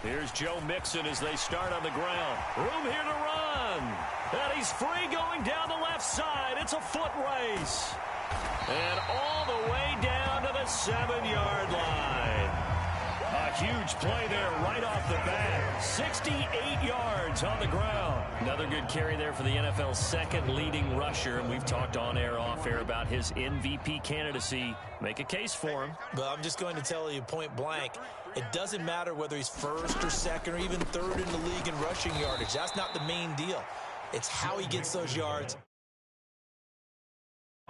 Here's Joe Mixon as they start on the ground. Room here to run. And he's free going down the left side. It's a foot race. And all the way down to the 7-yard line. A huge play there right off the bat. 68 yards on the ground. Another good carry there for the NFL's second leading rusher. And we've talked on air, off air about his MVP candidacy. Make a case for him. But I'm just going to tell you point blank, it doesn't matter whether he's first or second or even third in the league in rushing yardage. That's not the main deal. It's how he gets those yards.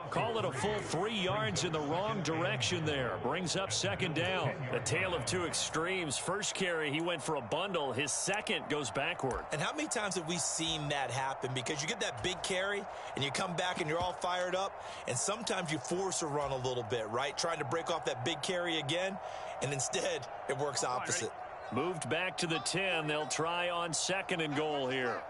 Call it a full 3 yards in the wrong direction there. Brings up second down. A tale of two extremes. First carry, he went for a bundle. His second goes backward. And how many times have we seen that happen? Because you get that big carry, and you come back and you're all fired up, and sometimes you force a run a little bit, right? Trying to break off that big carry again, and instead it works opposite. Moved back to the 10. They'll try on second and goal here.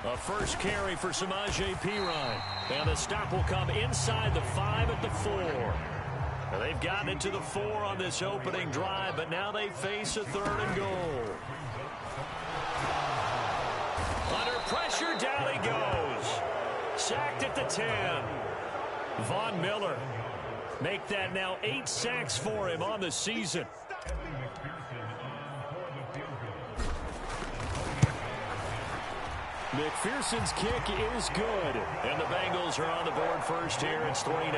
A first carry for Samaje Perine. And the stop will come inside the 5 at the 4. Now they've gotten it to the 4 on this opening drive, but now they face a third and goal. Under pressure, down he goes. Sacked at the 10. Von Miller. Make that now 8 sacks for him on the season. McPherson's kick is good. And the Bengals are on the board first here. It's 3-0.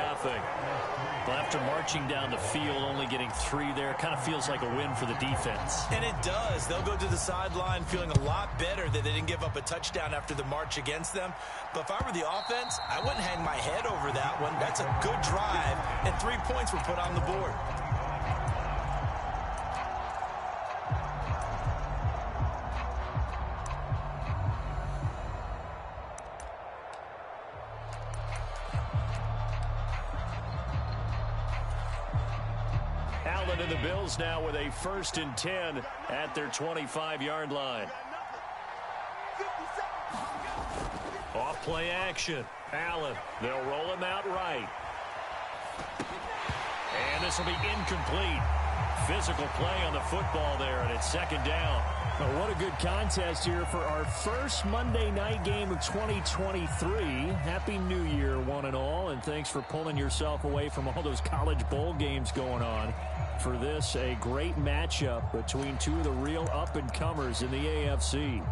Well, after marching down the field, only getting 3 there, kind of feels like a win for the defense. And it does. They'll go to the sideline feeling a lot better that they didn't give up a touchdown after the march against them. But if I were the offense, I wouldn't hang my head over that one. That's a good drive, and 3 points were put on the board. And the Bills now with a 1st and 10 at their 25-yard line. Off play action. Allen. They'll roll him out right. And this will be incomplete. Physical play on the football there, and it's 2nd down. Well, what a good contest here for our first Monday night game of 2023. Happy New Year, one and all, and thanks for pulling yourself away from all those college bowl games going on. For this, a great matchup between two of the real up-and-comers in the AFC.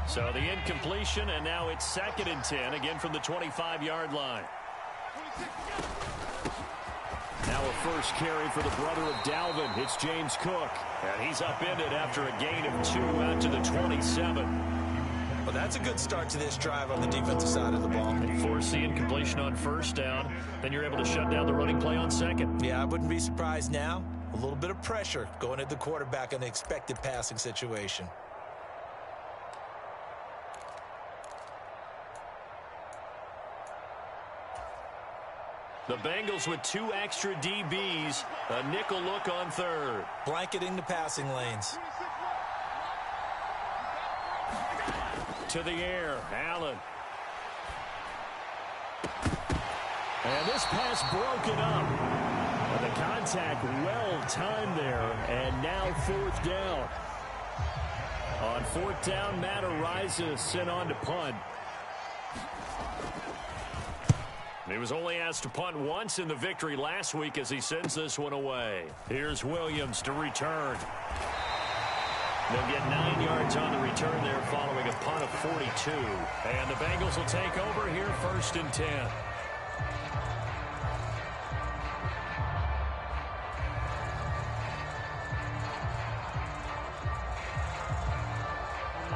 So the incompletion, and now it's 2nd and 10, again from the 25-yard line. Now a first carry for the brother of Dalvin. It's James Cook. And he's upended after a gain of 2 out to the 27. Well, that's a good start to this drive on the defensive side of the ball. And force the incompletion on 1st down. Then you're able to shut down the running play on 2nd. Yeah, I wouldn't be surprised now. A little bit of pressure going at the quarterback in the expected passing situation. The Bengals with 2 extra DBs. A nickel look on 3rd. Blanketing the passing lanes. To the air, Allen. And this pass broken up. And the contact well timed there, and now 4th down. On 4th down, Matt Araiza sent on to punt. He was only asked to punt once in the victory last week as he sends this one away. Here's Williams to return. They'll get 9 yards on the return there following a punt of 42. And the Bengals will take over here 1st and 10.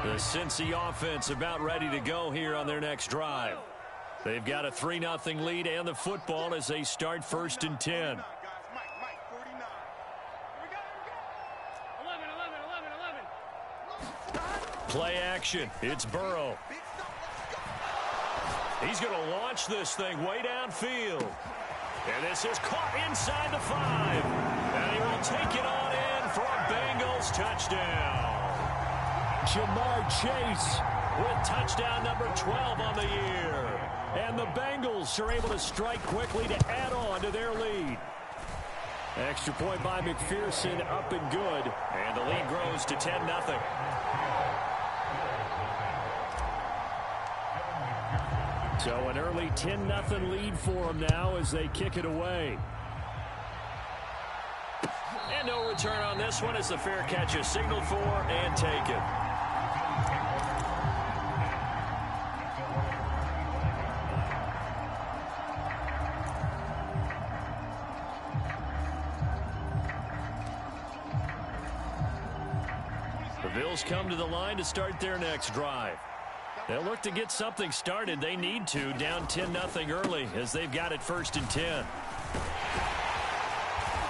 The Cincy offense about ready to go here on their next drive. They've got a 3-0 lead and the football as they start 1st and 10. Play action. It's Burrow. He's going to launch this thing way downfield. And this is caught inside the 5. And he will take it on in for a Bengals touchdown. Jamar Chase with touchdown number 12 on the year. And the Bengals are able to strike quickly to add on to their lead. Extra point by McPherson, up and good. And the lead grows to 10-0. So an early 10-0 lead for them now as they kick it away. And no return on this one as the fair catch is signaled for and taken. The Bills come to the line to start their next drive. They'll look to get something started. They need to, down 10-0 early as they've got it 1st and 10.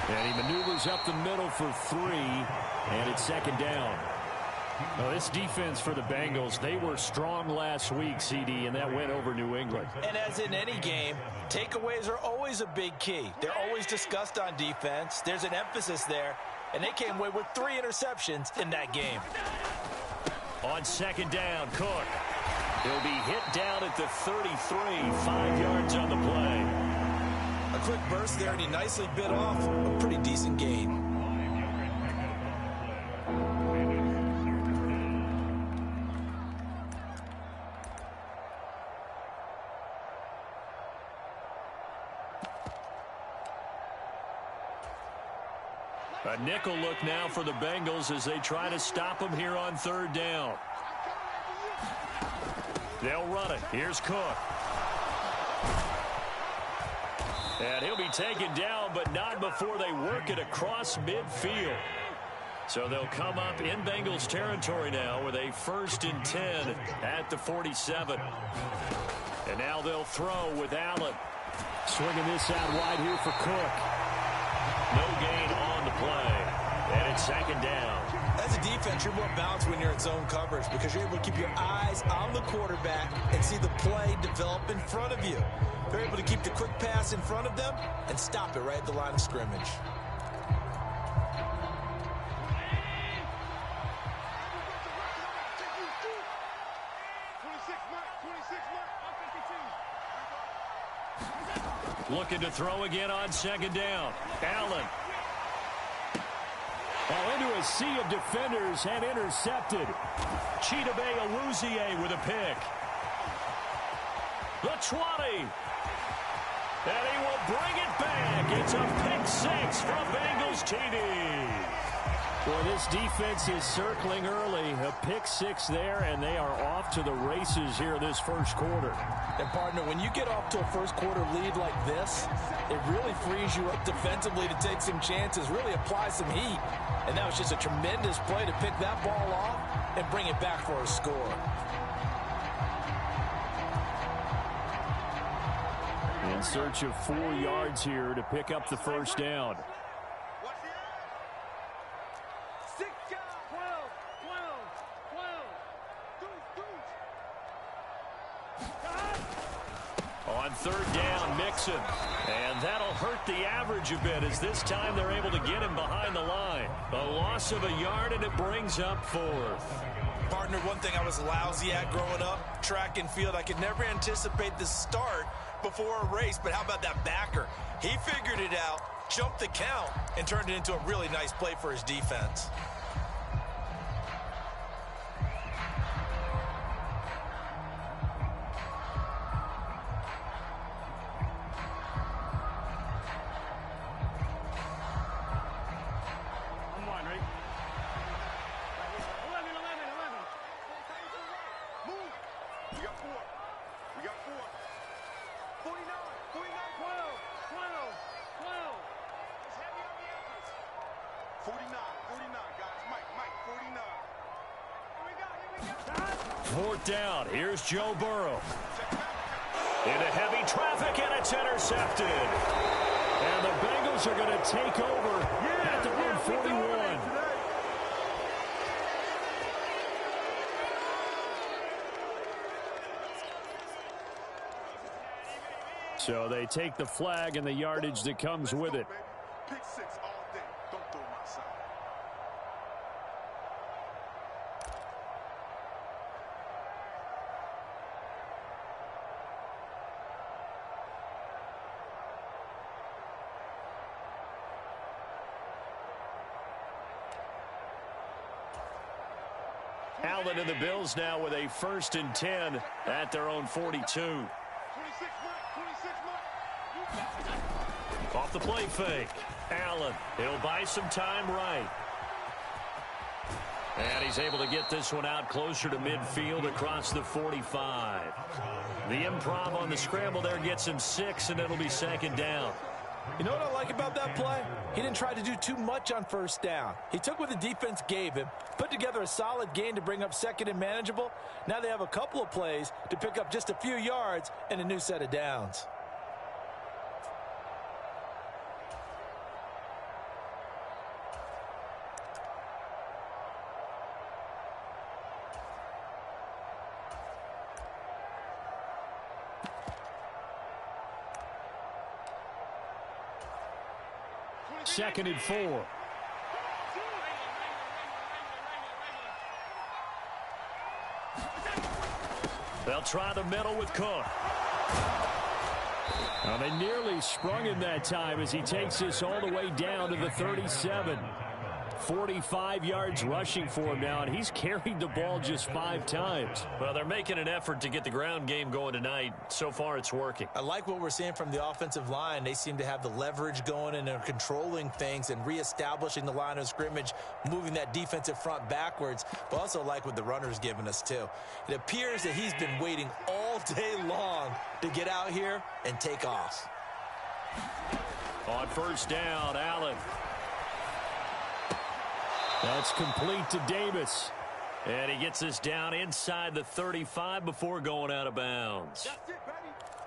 And he maneuvers up the middle for 3, and it's 2nd down. Well, this defense for the Bengals, they were strong last week, CD, and that went over New England. And as in any game, takeaways are always a big key. They're always discussed on defense. There's an emphasis there, and they came away with 3 interceptions in that game. On 2nd down, Cook. He'll be hit down at the 33, 5 yards on the play. A quick burst there, and he nicely bit off a pretty decent gain. A nickel look now for the Bengals as they try to stop him here on 3rd down. They'll run it. Here's Cook. And he'll be taken down, but not before they work it across midfield. So they'll come up in Bengals territory now with a 1st and 10 at the 47. And now they'll throw with Allen. Swinging this out wide here for Cook. No gain on the play. And it's 2nd down. As a defense, you're more balanced when you're in zone coverage because you're able to keep your eyes on the quarterback and see the play develop in front of you. They're able to keep the quick pass in front of them and stop it right at the line of scrimmage. Looking to throw again on 2nd down. Allen. Well, into a sea of defenders and intercepted. Chidobe Awuzie with a pick. The 20. And he will bring it back. It's a pick 6 from Bengals TD. Well, this defense is circling early. A pick 6 there, and they are off to the races here this 1st quarter. And, partner, when you get off to a 1st quarter lead like this, it really frees you up defensively to take some chances, really apply some heat. And that was just a tremendous play to pick that ball off and bring it back for a score. In search of 4 yards here to pick up the 1st down. On 3rd down, Mixon. And that'll hurt the average a bit as this time they're able to get him behind the line. A loss of a yard, and it brings up 4th. Partner, one thing I was lousy at growing up, track and field, I could never anticipate the start before a race, but how about that backer? He figured it out, jumped the count, and turned it into a really nice play for his defense. Fourth down. Here's Joe Burrow. Into heavy traffic, and it's intercepted. And the Bengals are going to take over at their own 41. So they take the flag and the yardage that comes with it. Pick 6 all day. Don't throw my side. Allen and the Bills now with a 1st and 10 at their own 42. Off the play fake. Allen, he'll buy some time right. And he's able to get this one out closer to midfield across the 45. The improv on the scramble there gets him 6, and it'll be 2nd down. You know what I like about that play? He didn't try to do too much on 1st down. He took what the defense gave him, put together a solid gain to bring up 2nd and manageable. Now they have a couple of plays to pick up just a few yards and a new set of downs. Second and 4. They'll try the middle with Cook. Well, they nearly sprung him that time as he takes this all the way down to the 37. 45 yards rushing for him now, and he's carried the ball just 5 times. Well, they're making an effort to get the ground game going tonight. So far, it's working. I like what we're seeing from the offensive line. They seem to have the leverage going, and they're controlling things and reestablishing the line of scrimmage, moving that defensive front backwards. But also like what the runner's giving us, too. It appears that he's been waiting all day long to get out here and take off. On 1st down, Allen. That's complete to Davis. And he gets this down inside the 35 before going out of bounds.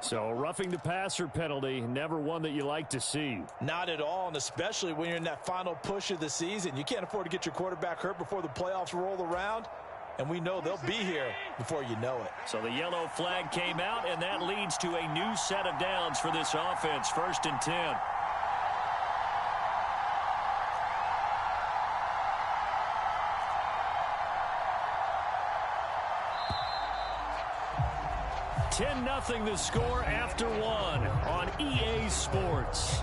So roughing the passer penalty, never one that you like to see. Not at all, and especially when you're in that final push of the season. You can't afford to get your quarterback hurt before the playoffs roll around, and we know they'll be here before you know it. So the yellow flag came out, and that leads to a new set of downs for this offense. 1st and 10. $10-0 the score after 1 on EA Sports.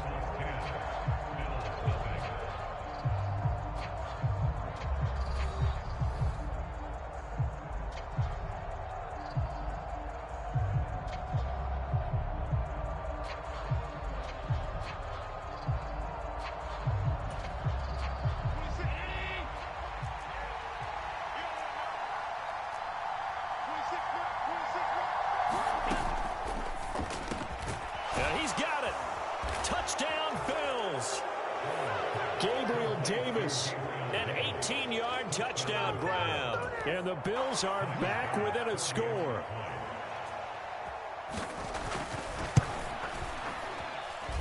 An 18-yard touchdown grab. And the Bills are back within a score.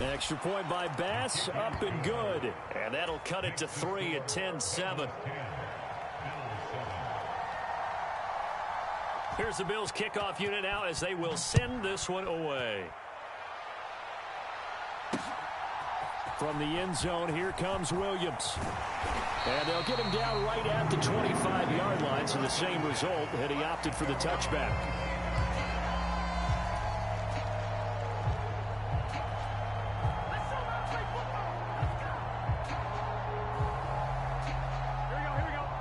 Extra point by Bass, up and good. And that'll cut it to 3 at 10-7. Here's the Bills kickoff unit now as they will send this one away. From the end zone, here comes Williams. And they'll get him down right at the 25-yard line, so the same result, and he opted for the touchback.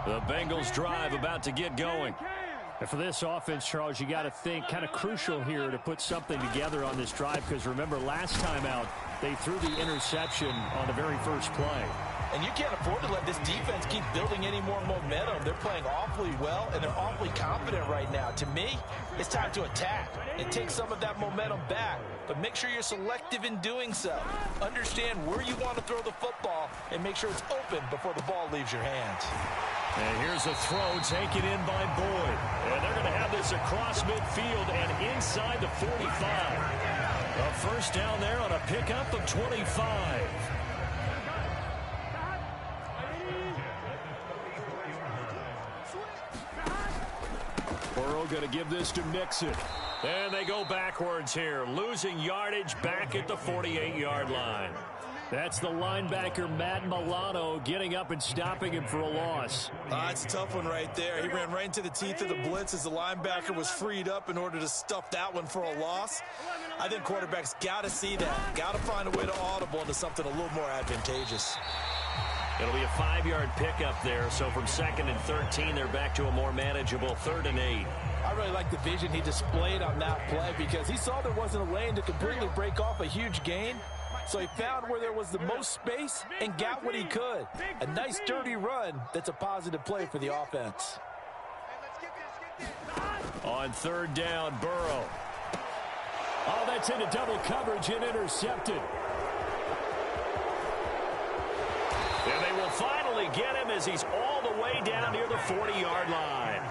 The Bengals drive about to get going. And for this offense, Charles, you got to think kind of crucial here to put something together on this drive, because remember last time out, they threw the interception on the very first play. And you can't afford to let this defense keep building any more momentum. They're playing awfully well, and they're awfully confident right now. To me, it's time to attack and take some of that momentum back. But make sure you're selective in doing so. Understand where you want to throw the football and make sure it's open before the ball leaves your hands. And here's a throw taken in by Boyd. And they're going to have this across midfield and inside the 45. A first down there on a pickup of 25. Burrow going to give this to Mixon. And they go backwards here, losing yardage back at the 48-yard line. That's the linebacker, Matt Milano, getting up and stopping him for a loss. It's a tough one right there. He ran right into the teeth of the blitz as the linebacker was freed up in order to stuff that one for a loss. I think quarterbacks got to see that. Got to find a way to audible into something a little more advantageous. It'll be a 5-yard pickup there, so from 2nd and 13, they're back to a more manageable 3rd and 8. I really like the vision he displayed on that play because he saw there wasn't a lane to completely break off a huge gain. So he found where there was the most space and got what he could. A nice, dirty run that's a positive play for the offense. On 3rd down, Burrow. Oh, that's into double coverage and intercepted. And they will finally get him as he's all the way down near the 40-yard line.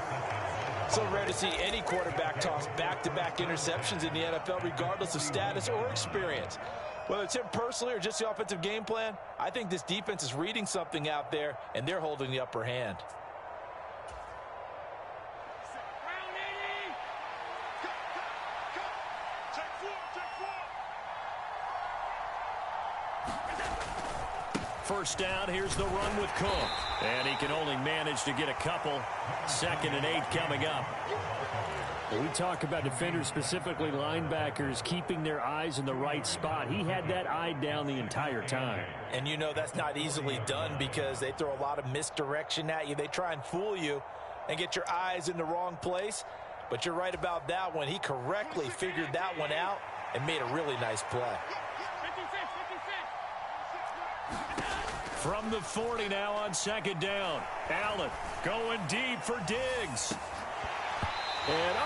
So rare to see any quarterback toss back-to-back interceptions in the NFL, regardless of status or experience. Whether it's him personally or just the offensive game plan, I think this defense is reading something out there, and they're holding the upper hand. First down, here's the run with Cook. And he can only manage to get a couple. 2nd and 8 coming up. Well, we talk about defenders, specifically linebackers, keeping their eyes in the right spot. He had that eye down the entire time. And you know that's not easily done because they throw a lot of misdirection at you. They try and fool you and get your eyes in the wrong place. But you're right about that one. He correctly figured that one out and made a really nice play. From the 40 now on 2nd down. Allen going deep for Diggs. And,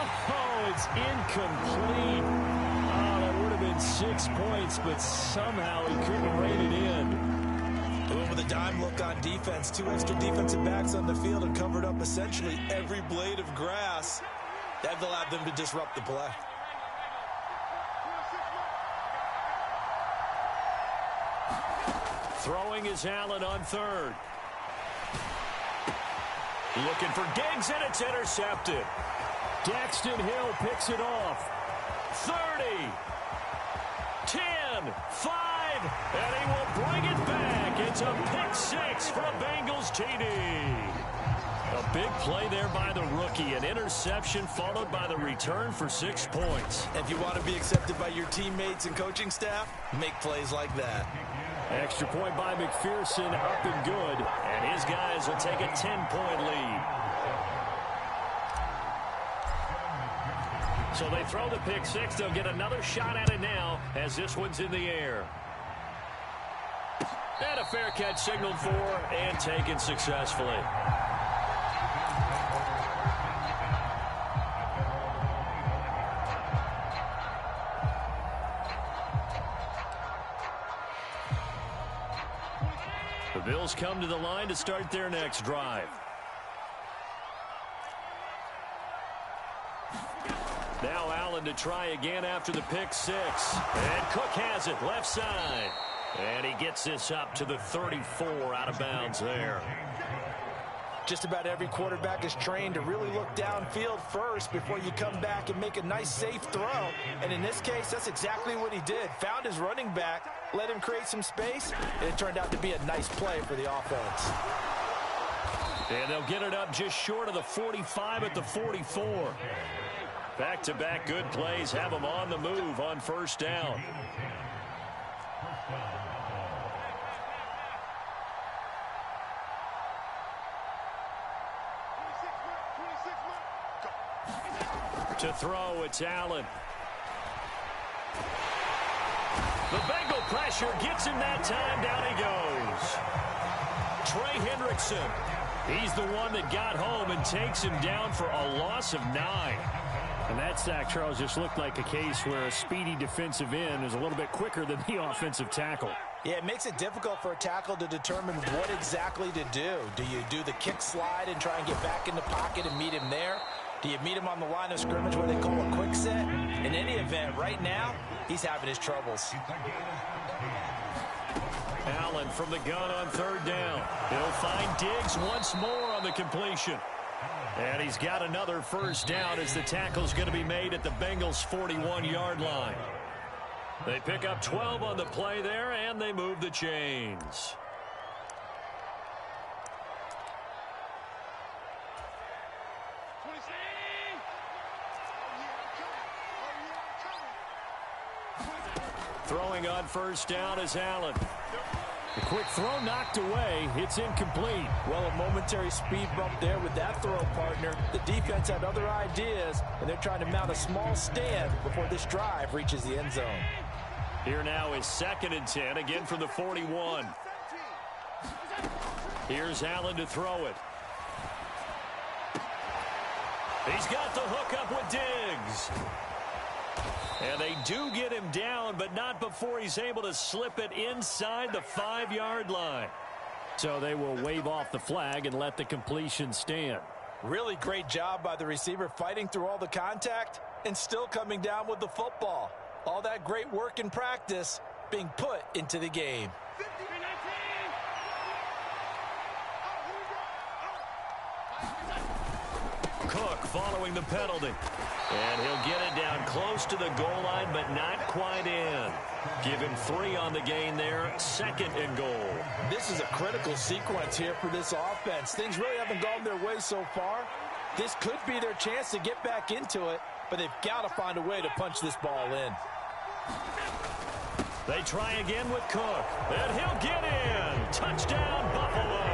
it's incomplete. Oh, that would have been 6 points, but somehow he couldn't rein it in. With a dime look on defense, 2 extra defensive backs on the field and covered up essentially every blade of grass. That allowed them to disrupt the play. Throwing is Allen on 3rd. Looking for Diggs, and it's intercepted. Daxton Hill picks it off. 30, 10, 5, and he will bring it back. It's a pick 6 for a Bengals TD. A big play there by the rookie. An interception followed by the return for 6 points. If you want to be accepted by your teammates and coaching staff, make plays like that. Extra point by McPherson, up and good. And his guys will take a 10-point lead. So they throw the pick 6. They'll get another shot at it now as this one's in the air. And a fair catch signaled for and taken successfully. The Bills come to the line to start their next drive. Now Allen to try again after the pick 6. And Cook has it left side. And he gets this up to the 34 out of bounds there. Just about every quarterback is trained to really look downfield first before you come back and make a nice safe throw. And in this case, that's exactly what he did. Found his running back, let him create some space, and it turned out to be a nice play for the offense. And they'll get it up just short of the 45 at the 44. Back-to-back good plays have them on the move on first down. To throw, it's Allen. The Bengal pressure gets him that time. Down he goes. Trey Hendrickson. He's the one that got home and takes him down for a loss of 9. And that sack, Charles, just looked like a case where a speedy defensive end is a little bit quicker than the offensive tackle. Yeah, it makes it difficult for a tackle to determine what exactly to do. Do you do the kick slide and try and get back in the pocket and meet him there? Do you meet him on the line of scrimmage where they call a quick set? In any event, right now, he's having his troubles. Allen from the gun on third down. He'll find Diggs once more on the completion. And he's got another first down as the tackle's going to be made at the Bengals' 41-yard line. They pick up 12 on the play there, and they move the chains. Throwing on first down is Allen. The quick throw knocked away. It's incomplete. Well, a momentary speed bump there with that throw, partner. The defense had other ideas, and they're trying to mount a small stand before this drive reaches the end zone. Here now is 2nd and 10, again from the 41. Here's Allen to throw it. He's got the hook up with Diggs. And they do get him down, but not before he's able to slip it inside the 5-yard line. So they will wave off the flag and let the completion stand. Really great job by the receiver fighting through all the contact and still coming down with the football. All that great work in practice being put into the game. Cook following the penalty. And he'll get it down close to the goal line, but not quite in. Give him 3 on the gain there, 2nd and goal. This is a critical sequence here for this offense. Things really haven't gone their way so far. This could be their chance to get back into it, but they've got to find a way to punch this ball in. They try again with Cook, and he'll get in. Touchdown, Buffalo.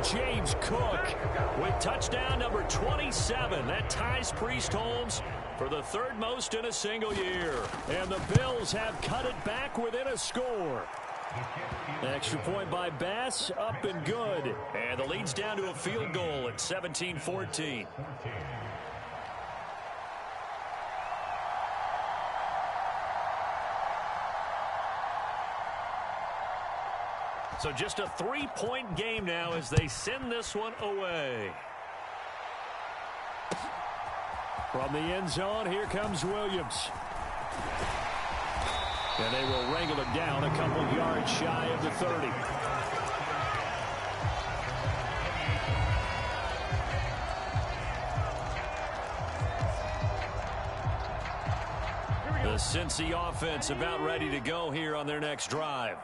James Cook with touchdown number 27. That ties Priest Holmes for the 3rd most in a single year. And the Bills have cut it back within a score. Extra point by Bass, up and good. And the lead's down to a field goal at 17-14. So just a 3-point game now as they send this one away. From the end zone, here comes Williams. And they will wrangle him down a couple yards shy of the 30. The Cincy offense about ready to go here on their next drive.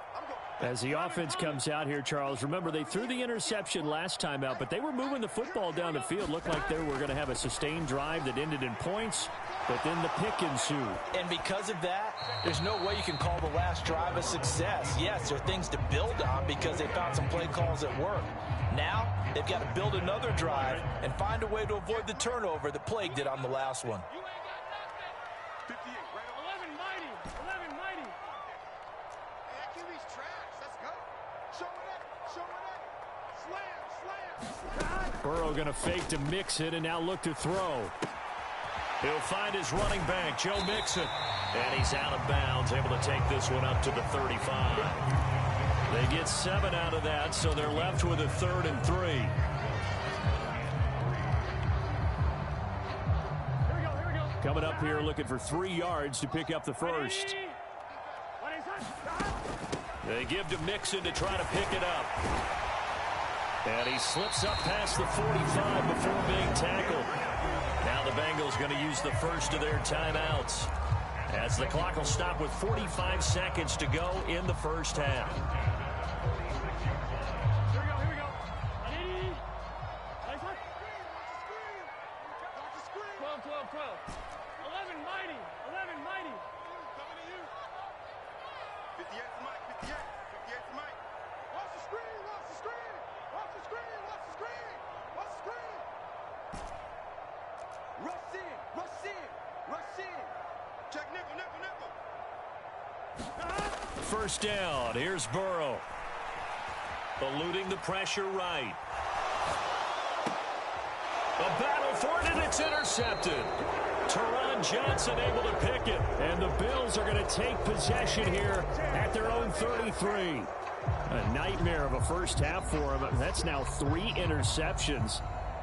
As the offense comes out here, Charles, remember they threw the interception last time out, but they were moving the football down the field. Looked like they were going to have a sustained drive that ended in points, but then the pick ensued. And because of that, there's no way you can call the last drive a success. Yes, there are things to build on because they found some play calls that work. Now, they've got to build another drive and find a way to avoid the turnover that plagued it on the last one. 58, right? 11 mighty. 11 mighty. Hey, that QB's trash. Let's go. Show it up. Show it up. Slam. Burrow going to fake to Mixon and now look to throw. He'll find his running back, Joe Mixon. And he's out of bounds, able to take this one up to the 35. They get 7 out of that, so they're left with a 3rd and 3. Here we go. Coming up here looking for 3 yards to pick up the first. They give to Mixon to try to pick it up. And he slips up past the 45 before being tackled. Now the Bengals going to use the first of their timeouts, as the clock will stop with 45 seconds to go in the first half. Here we go. 12. 11 mighty. 11 mighty. Coming to you. 58 to Mike. 58 to Mike. Watch the screen. Watch the screen. Watch the screen. Watch the screen. Watch the screen. Rush in. Rush in. Rush in. Check nickel. First down. Here's Burrow. Eluding the pressure right. A battle for it, and it's intercepted. Teron Johnson able to pick it. And the Bills are going to take possession here at their own 33. A nightmare of a first half for him. That's now 3 interceptions.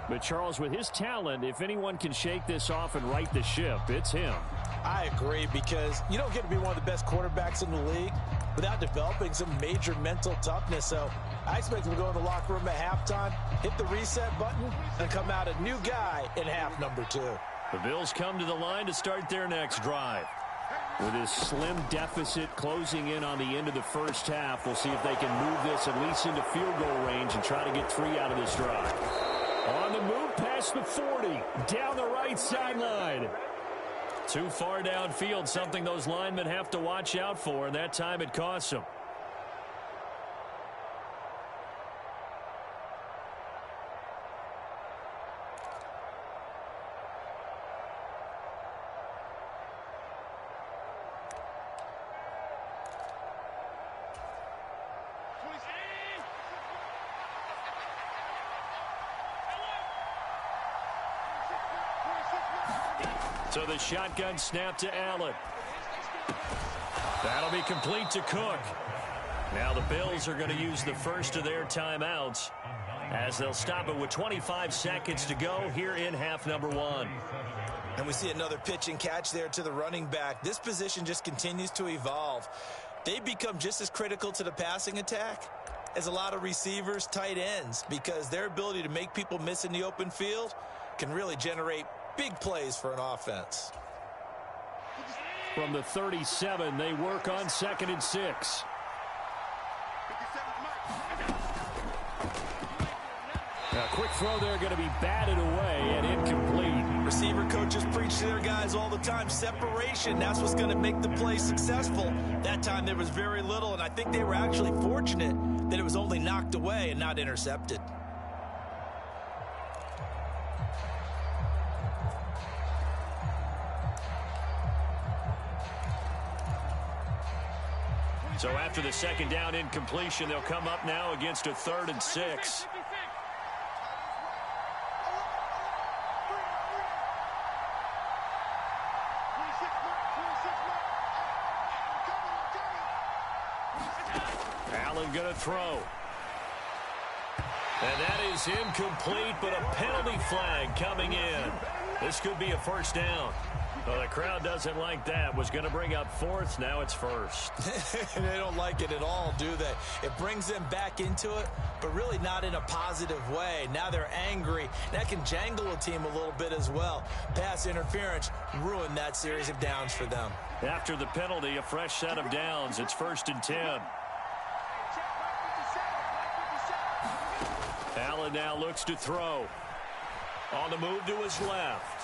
But Charles, with his talent, if anyone can shake this off and right the ship, it's him. I agree, because you don't get to be one of the best quarterbacks in the league without developing some major mental toughness. So I expect him to go in the locker room at halftime, hit the reset button, and come out a new guy in half number 2. The Bills come to the line to start their next drive. With this slim deficit closing in on the end of the first half, we'll see if they can move this at least into field goal range and try to get 3 out of this drive. On the move past the 40, down the right sideline. Too far downfield, something those linemen have to watch out for, and that time it costs them. So the shotgun snap to Allen. That'll be complete to Cook. Now the Bills are going to use the first of their timeouts as they'll stop it with 25 seconds to go here in half number 1. And we see another pitch and catch there to the running back. This position just continues to evolve. They become just as critical to the passing attack as a lot of receivers, tight ends, because their ability to make people miss in the open field can really generate big plays for an offense. From the 37, they work on 2nd and 6. A quick throw there going to be batted away and incomplete. Receiver coaches preach to their guys all the time. Separation, that's what's going to make the play successful. That time there was very little, and I think they were actually fortunate that it was only knocked away and not intercepted. So after the second down incompletion, they'll come up now against a 3rd and 6. Allen going to throw. And that is incomplete, but a penalty flag coming in. This could be a first down. Well, the crowd doesn't like that. Was going to bring up 4th. Now it's 1st. They don't like it at all, do they? It brings them back into it, but really not in a positive way. Now they're angry. That can jangle a team a little bit as well. Pass interference ruined that series of downs for them. After the penalty, a fresh set of downs. It's 1st and 10. Allen now looks to throw. On the move to his left.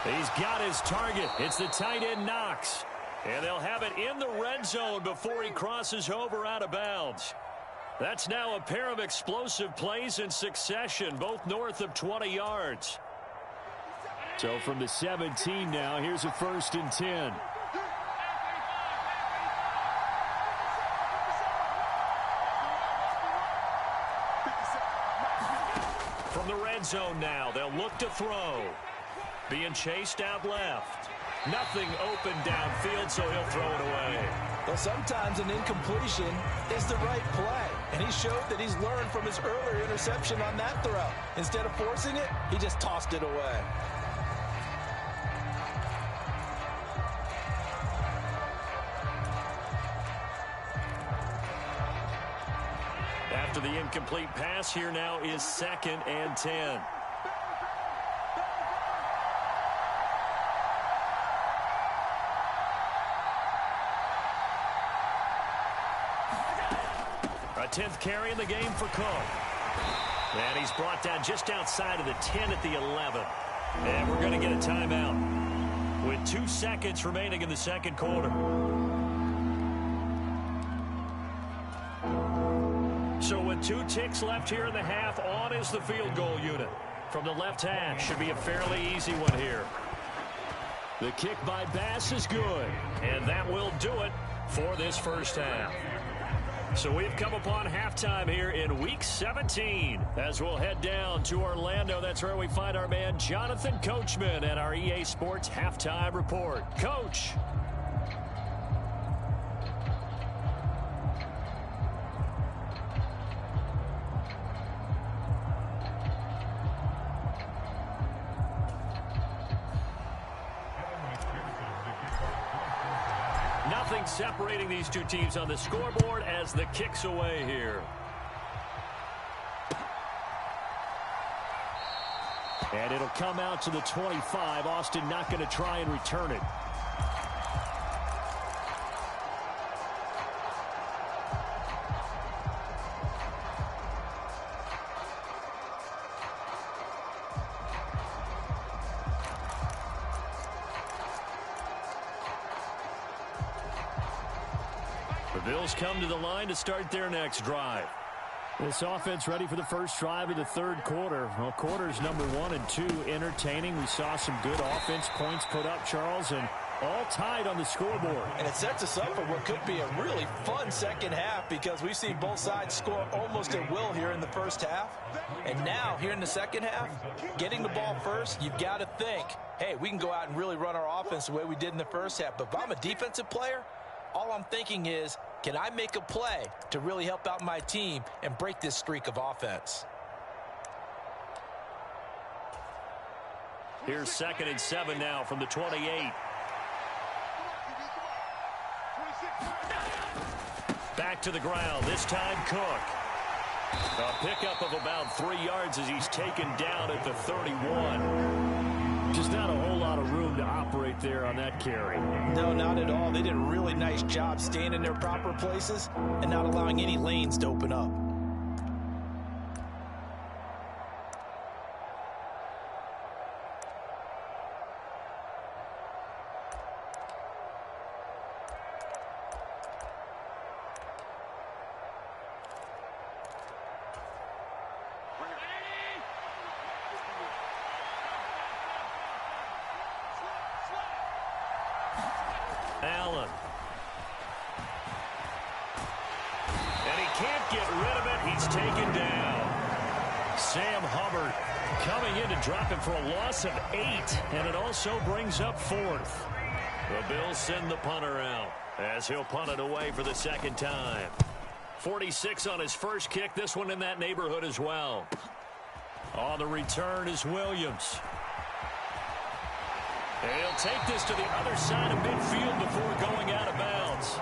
He's got his target. It's the tight end Knox. And they'll have it in the red zone before he crosses over out of bounds. That's now a pair of explosive plays in succession, both north of 20 yards. So from the 17 now, here's a 1st and 10. From the red zone now, they'll look to throw. Being chased out left. Nothing open downfield, so he'll throw it away. Well, sometimes an incompletion is the right play. And he showed that he's learned from his earlier interception on that throw. Instead of forcing it, he just tossed it away. After the incomplete pass, here now is 2nd and 10. A 10th carry in the game for Cook. And he's brought down just outside of the 10 at the 11. And we're going to get a timeout with 2 seconds remaining in the second quarter. So with 2 ticks left here in the half, on is the field goal unit. From the left hash, should be a fairly easy one here. The kick by Bass is good. And that will do it for this first half. So we've come upon halftime here in Week 17. As we'll head down to Orlando, that's where we find our man Jonathan Coachman at our EA Sports Halftime Report. Coach. Nothing separating these two teams on the scoreboard as the kick's away here. And it'll come out to the 25. Austin not going to try and return it. The Bills come to the line to start their next drive. This offense ready for the first drive of the third quarter. Well, quarters number 1 and 2 entertaining. We saw some good offense points put up, Charles, and all tied on the scoreboard. And it sets us up for what could be a really fun second half because we've seen both sides score almost at will here in the first half. And now, here in the second half, getting the ball first, you've got to think, hey, we can go out and really run our offense the way we did in the first half. But if I'm a defensive player, all I'm thinking is, can I make a play to really help out my team and break this streak of offense? Here's 2nd and 7 now from the 28. Back to the ground, this time Cook. A pickup of about 3 yards as he's taken down at the 31. Just not a whole lot of room to operate there on that carry. No, not at all. They did a really nice job staying in their proper places and not allowing any lanes to open up. Allen. And he can't get rid of it. He's taken down. Sam Hubbard coming in to drop him for a loss of 8. And it also brings up 4th. The Bills send the punter out as he'll punt it away for the second time. 46 on his first kick. This one in that neighborhood as well. On the return is Williams. He'll take this to the other side of midfield before going out of bounds.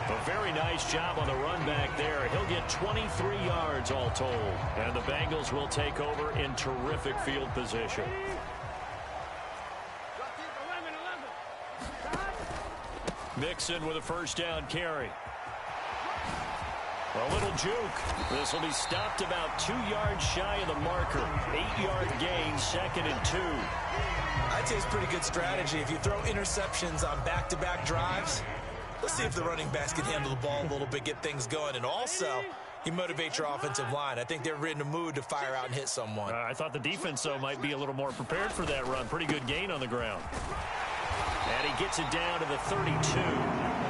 A very nice job on the run back there. He'll get 23 yards all told. And the Bengals will take over in terrific field position. Mixon with a first down carry. A little juke. This will be stopped about 2 yards shy of the marker. 8-yard gain, 2nd and 2. I'd say it's pretty good strategy. If you throw interceptions on back-to-back drives, let's see if the running backs can handle the ball a little bit, get things going. And also, he motivates your offensive line. I think they're in the mood to fire out and hit someone. I thought the defense, though, might be a little more prepared for that run. Pretty good gain on the ground. And he gets it down to the 32.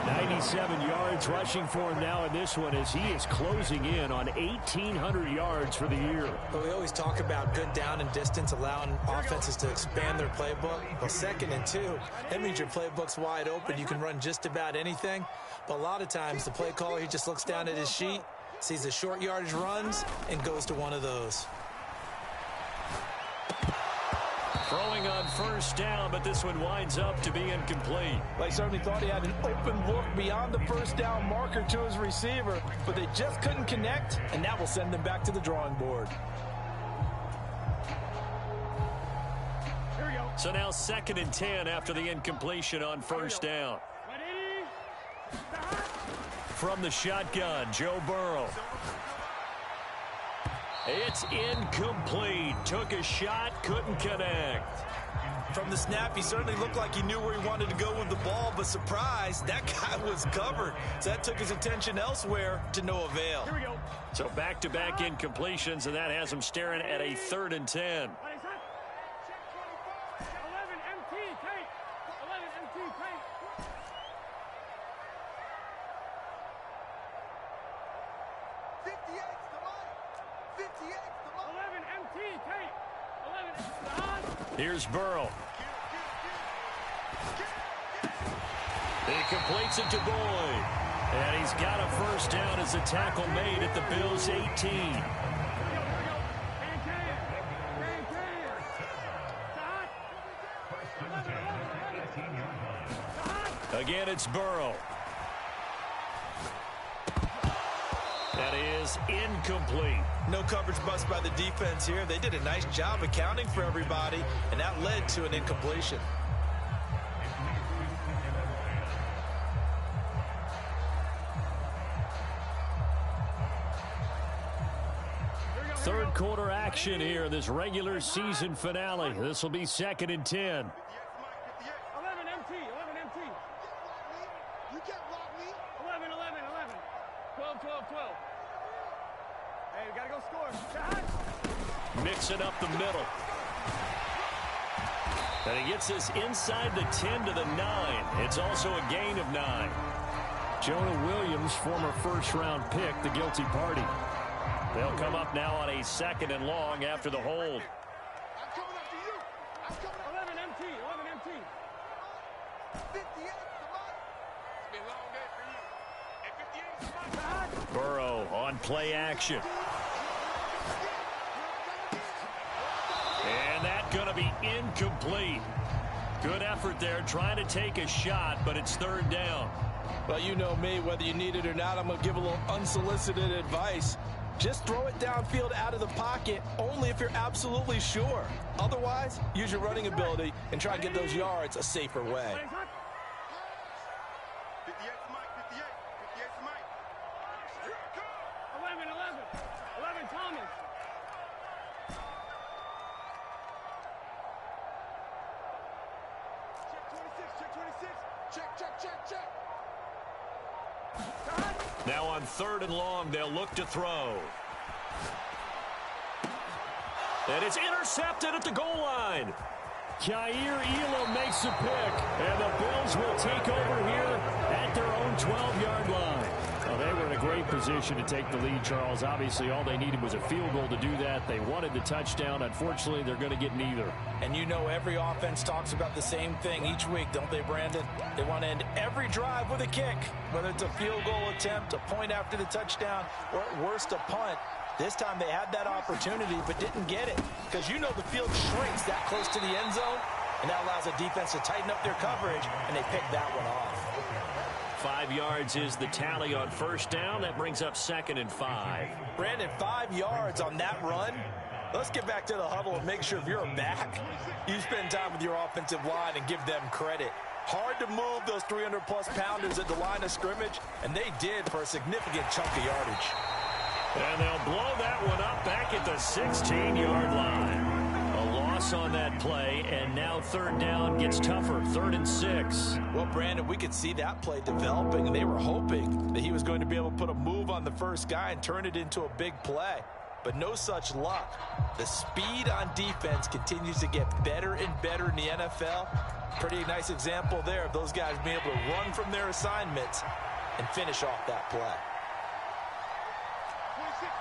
97 yards rushing for him now in this one as he is closing in on 1,800 yards for the year. But we always talk about good down and distance, allowing offenses to expand their playbook. Well, 2nd and 2, that means your playbook's wide open. You can run just about anything. But a lot of times the play caller, he just looks down at his sheet, sees the short yardage runs, and goes to one of those. Throwing on first down, but this one winds up to be incomplete. They certainly thought he had an open look beyond the first down marker to his receiver, but they just couldn't connect, and that will send them back to the drawing board. Here we go. So now 2nd and 10 after the incompletion on first down. Ready? Start. From the shotgun, Joe Burrow. It's incomplete. Took a shot, couldn't connect. From the snap, he certainly looked like he knew where he wanted to go with the ball, but surprise, that guy was covered. So that took his attention elsewhere to no avail. Here we go. So back-to-back incompletions, and that has him staring at a 3rd and 10. 11 MT, Kate. 11 MT, Kate. 58 to Mike. 58 to Mike. 11 MT, Kate. 11 start. Here's Burrow. He completes it to Boyd. And he's got a first down as a tackle made at the Bills' 18. Again, it's Burrow. That is incomplete. No coverage bust by the defense here. They did a nice job accounting for everybody, and that led to an incompletion. Third quarter action here, this regular season finale. This will be 2nd and 10. 11 MT, 11 MT. You can't block me. 11, 11, 11. 12, 12, 12. Hey, we gotta go score. Shot. Mixing up the middle. And he gets this inside the 10 to the 9. It's also a gain of 9. Jonah Williams, former first-round pick, the guilty party. They'll come up now on a 2nd and long after the hold. I'm coming after you. I'm coming after 11 MT, 11 MT. 58. Come on. It's been a long day for you. And 58 is Shot. Burrow on play action. And that's going to be incomplete. Good effort there, trying to take a shot, but it's 3rd down. Well, you know me, whether you need it or not, I'm going to give a little unsolicited advice. Just throw it downfield out of the pocket, only if you're absolutely sure. Otherwise, use your running ability and try and get those yards a safer way. 58 to Mike. 58. 58 to Mike. Here it comes. 11, 11. 11 Thomas. Check 26. Check 26. Check. Shot. Now on 3rd and long, they'll look to throw. And it's intercepted at the goal line. Kaiir Elam makes a pick, and the Bills will take over here at their own 12-yard line. Well, they were in a great position to take the lead, Charles. Obviously, all they needed was a field goal to do that. They wanted the touchdown. Unfortunately, they're going to get neither. And you know every offense talks about the same thing each week, don't they, Brandon? They want to end every drive with a kick, whether it's a field goal attempt, a point after the touchdown, or at worst, a punt. This time they had that opportunity but didn't get it because you know the field shrinks that close to the end zone, and that allows the defense to tighten up their coverage, and they picked that one off. 5 yards is the tally on 1st down. That brings up 2nd and 5. Brandon, 5 yards on that run. Let's get back to the huddle and make sure if you're a back, you spend time with your offensive line and give them credit. Hard to move those 300-plus pounders at the line of scrimmage, and they did for a significant chunk of yardage. And they'll blow that one up back at the 16-yard line. A loss on that play, and now 3rd down gets tougher, 3rd and 6. Well, Brandon, we could see that play developing, and they were hoping that he was going to be able to put a move on the first guy and turn it into a big play. But no such luck. The speed on defense continues to get better and better in the NFL. Pretty nice example there of those guys being able to run from their assignments and finish off that play. 26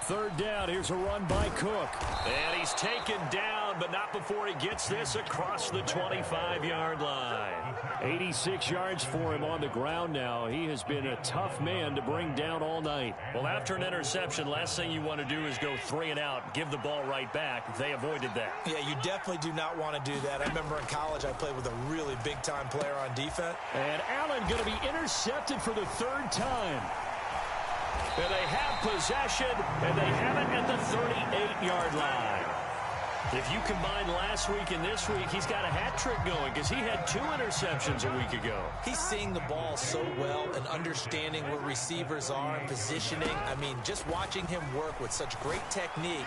3rd down, here's a run by Cook. And he's taken down, but not before he gets this across the 25-yard line. 86 yards for him on the ground now. He has been a tough man to bring down all night. Well, after an interception, last thing you want to do is go 3 and out, give the ball right back. They avoided that. Yeah, you definitely do not want to do that. I remember in college I played with a really big-time player on defense. And Allen going to be intercepted for the 3rd time. And they have possession, and they have it at the 38-yard line. If you combine last week and this week, he's got a hat trick going because he had 2 interceptions a week ago. He's seeing the ball so well and understanding where receivers are and positioning. I mean, just watching him work with such great technique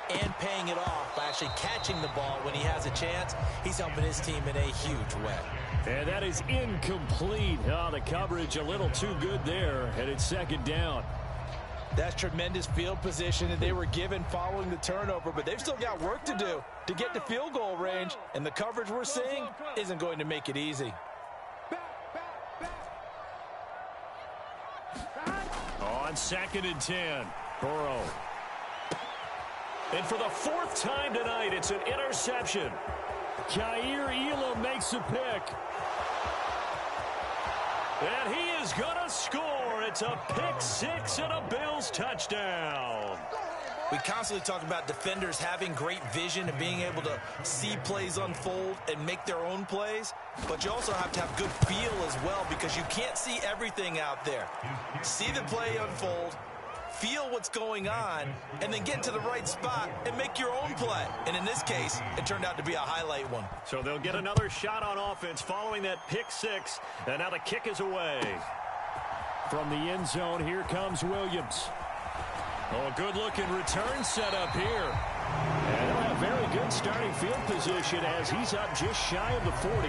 and paying it off by actually catching the ball when he has a chance, he's helping his team in a huge way. And that is incomplete. Oh, the coverage a little too good there, and it's 2nd down. That's tremendous field position that they were given following the turnover, but they've still got work to do to get to field goal range, and the coverage we're seeing isn't going to make it easy. On 2nd and 10, Burrow. And for the 4th time tonight, it's an interception. Kaiir Elam makes a pick. And he is going to score. It's a pick 6 and a Bills touchdown. We constantly talk about defenders having great vision and being able to see plays unfold and make their own plays, but you also have to have good feel as well because you can't see everything out there. See the play unfold, feel what's going on, and then get to the right spot and make your own play. And in this case, it turned out to be a highlight one. So they'll get another shot on offense following that pick six, and now the kick is away. From the end zone, here comes Williams. Oh, good-looking return set up here. And they'll have very good starting field position as he's up just shy of the 40.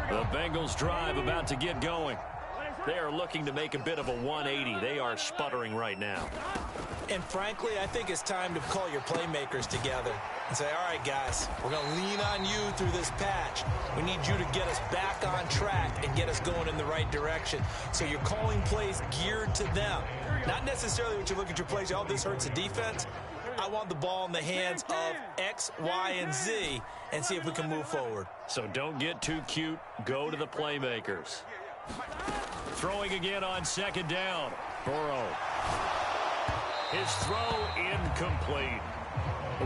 The Bengals drive about to get going. They are looking to make a bit of a 180. They are sputtering right now. And frankly, I think it's time to call your playmakers together and say, all right, guys, we're going to lean on you through this patch. We need you to get us back on track and get us going in the right direction. So you're calling plays geared to them. Not necessarily when you look at your plays, oh, this hurts the defense. I want the ball in the hands of X, Y, and Z and see if we can move forward. So don't get too cute. Go to the playmakers. Throwing again on second down. Burrow. His throw incomplete.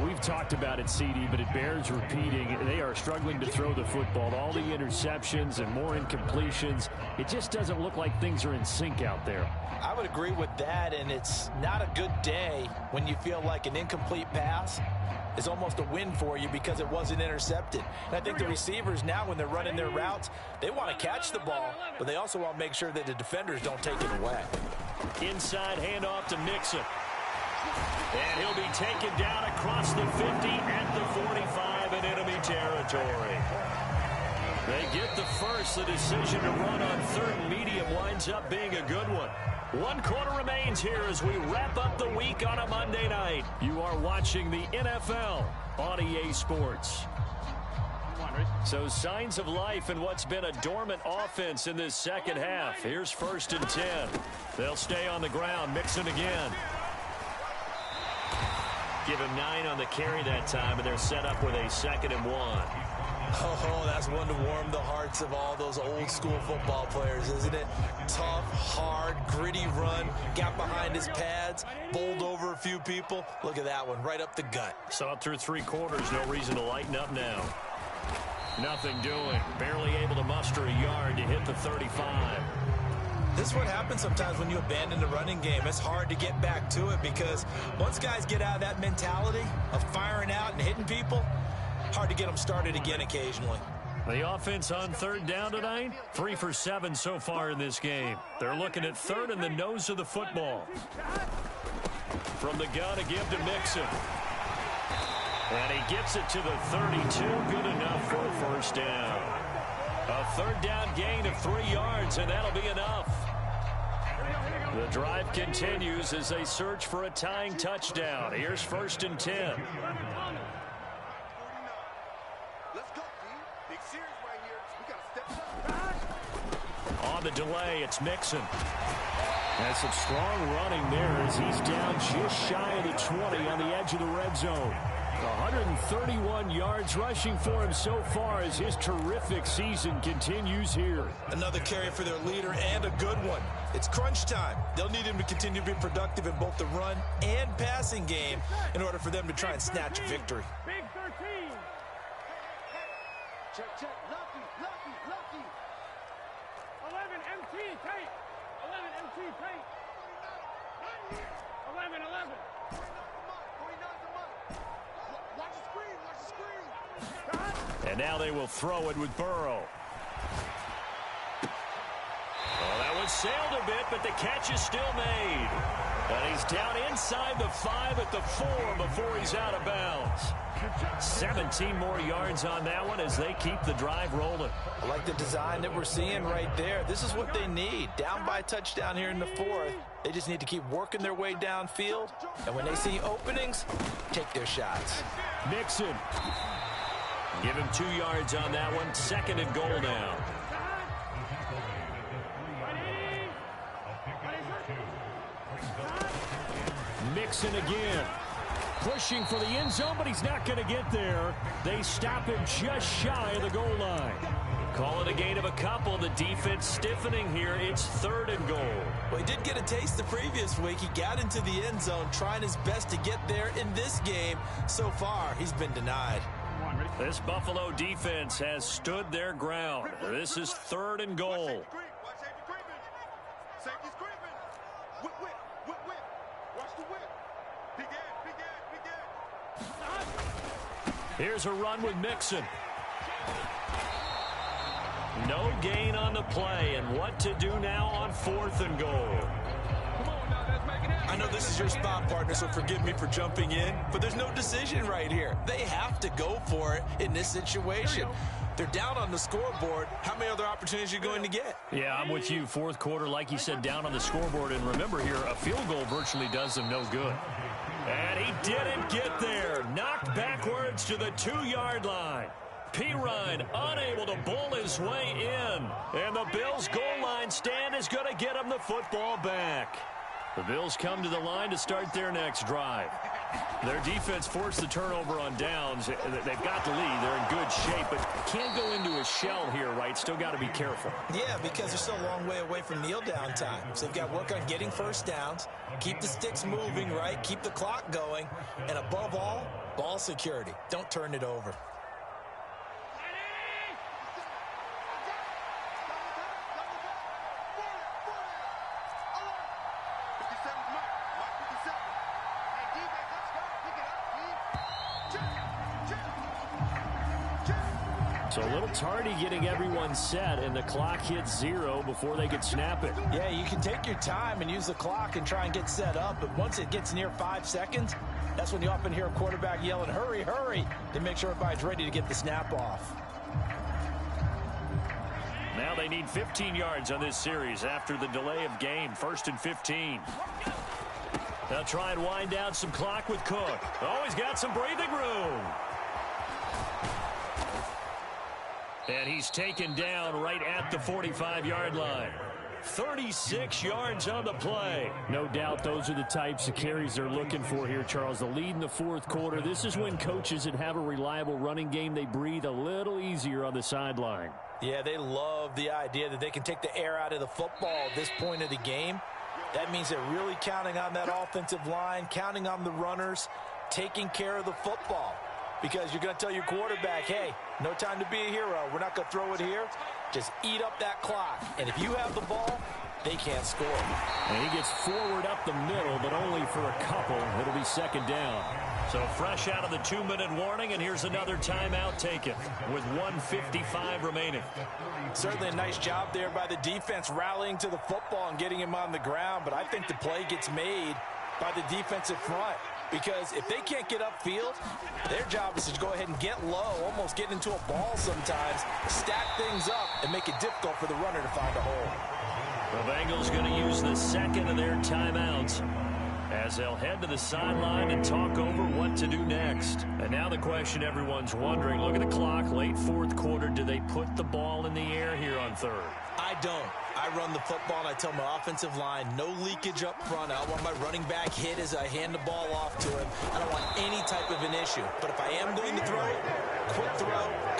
We've talked about it, CD, but it bears repeating. They are struggling to throw the football. All the interceptions and more incompletions. It just doesn't look like things are in sync out there. I would agree with that, and it's not a good day when you feel like an incomplete pass is almost a win for you because it wasn't intercepted. And I think the receivers now, when they're running their routes, they want to catch the ball, but they also want to make sure that the defenders don't take it away. Inside handoff to Mixon. And he'll be taken down across the 50 at the 45 in enemy territory. They get the first. The decision to run on third and medium winds up being a good one. 1 quarter remains here as we wrap up the week on a Monday night. You are watching the NFL on EA Sports. So signs of life in what's been a dormant offense in this second half. Here's 1st and 10. They'll stay on the ground. Mixon again. Give him 9 on the carry that time, and they're set up with a 2nd and 1. Oh, that's one to warm the hearts of all those old school football players, isn't it? Tough, hard, gritty run, got behind his pads, bowled over a few people. Look at that one, right up the gut. Saw it through 3 quarters, no reason to lighten up now. Nothing doing, barely able to muster a yard to hit the 35. This is what happens sometimes when you abandon the running game. It's hard to get back to it because once guys get out of that mentality of firing out and hitting people, hard to get them started again occasionally. The offense on 3rd down tonight, 3 for 7 so far in this game. They're looking at 3rd and the nose of the football. From the gun, a give to Mixon. And he gets it to the 32, good enough for a 1st down. A 3rd down gain of 3 yards, and that'll be enough. The drive continues as they search for a tying touchdown. Here's 1st and 10. Let's go, team. Big series right here. We got to step up. On the delay, it's Mixon. That's some strong running there as he's down just shy of the 20 on the edge of the red zone. 131 yards rushing for him so far as his terrific season continues here. Another carry for their leader and a good one. It's crunch time. They'll need him to continue to be productive in both the run and passing game in order for them to try and snatch a victory. Big 13. Check, check. Lucky, lucky, lucky. 11 MT tight. 11 MT tight. 11. 49's a month. Watch the screen, watch the screen. And now they will throw it with Burrow. Well, that one sailed a bit, but the catch is still made. And he's down inside the 5 at the 4 before he's out of bounds. 17 more yards on that one as they keep the drive rolling. I like the design that we're seeing right there. This is what they need. Down by a touchdown here in the 4th. They just need to keep working their way downfield. And when they see openings, take their shots. Mixon. Give him 2 yards on that one. 2nd and goal now. Mixon again. pushing for the end zone, but he's not going to get there. They stop him just shy of the goal line. Call it a gain of a couple. The defense stiffening here. It's 3rd and goal. Well, he did get a taste the previous week. He got into the end zone, trying his best to get there in this game. So far, he's been denied. This Buffalo defense has stood their ground. This is 3rd and goal. Safety's creeping. Whip, whip, whip, whip. Watch the whip. Big end. Here's a run with Mixon. No gain on the play, and what to do now on 4th and goal. I know this is your spot, partner, so forgive me for jumping in, but there's no decision right here. They have to go for it in this situation. They're down on the scoreboard. How many other opportunities are you going to get? Yeah, I'm with you. 4th quarter, like you said, down on the scoreboard. And remember here, a field goal virtually does them no good. And he didn't get there. Knocked backwards to the 2-yard line. Pirine unable to bull his way in. And the Bills' goal line stand is going to get him the football back. The Bills come to the line to start their next drive. Their defense forced the turnover on downs. They've got the lead. They're in good shape, but can't go into a shell here, right? Still got to be careful. Yeah, because they're still a long way away from kneel down time. So they've got to work on getting first downs, keep the sticks moving, right? Keep the clock going, and above all, ball security. Don't turn it over. So a little tardy getting everyone set, and the clock hits 0 before they could snap it. Yeah, you can take your time and use the clock and try and get set up, but once it gets near 5 seconds, that's when you often hear a quarterback yelling, hurry, hurry, to make sure everybody's ready to get the snap off. Now they need 15 yards on this series after the delay of game. 1st and 15. They'll try and wind down some clock with Cook. Oh, he's got some breathing room. And he's taken down right at the 45-yard line. 36 yards on the play. No doubt those are the types of carries they're looking for here, Charles. The lead in the 4th quarter. This is when coaches that have a reliable running game, they breathe a little easier on the sideline. Yeah, they love the idea that they can take the air out of the football at this point of the game. That means they're really counting on that offensive line, counting on the runners, taking care of the football. Because you're going to tell your quarterback, hey, no time to be a hero. We're not going to throw it here. Just eat up that clock. And if you have the ball, they can't score. And he gets forward up the middle, but only for a couple. It'll be 2nd down. So fresh out of the 2-minute warning, and here's another timeout taken with 1:55 remaining. Certainly a nice job there by the defense rallying to the football and getting him on the ground, but I think the play gets made by the defensive front. Because if they can't get upfield, their job is to go ahead and get low, almost get into a ball sometimes, stack things up, and make it difficult for the runner to find a hole. The Bengals going to use the 2nd of their timeouts as they'll head to the sideline and talk over what to do next. And now the question everyone's wondering, look at the clock, late 4th quarter, do they put the ball in the air here on 3rd? I don't. I run the football and I tell my offensive line, no leakage up front. I don't want my running back hit as I hand the ball off to him. I don't want any type of an issue. But if I am going to throw, quick throw,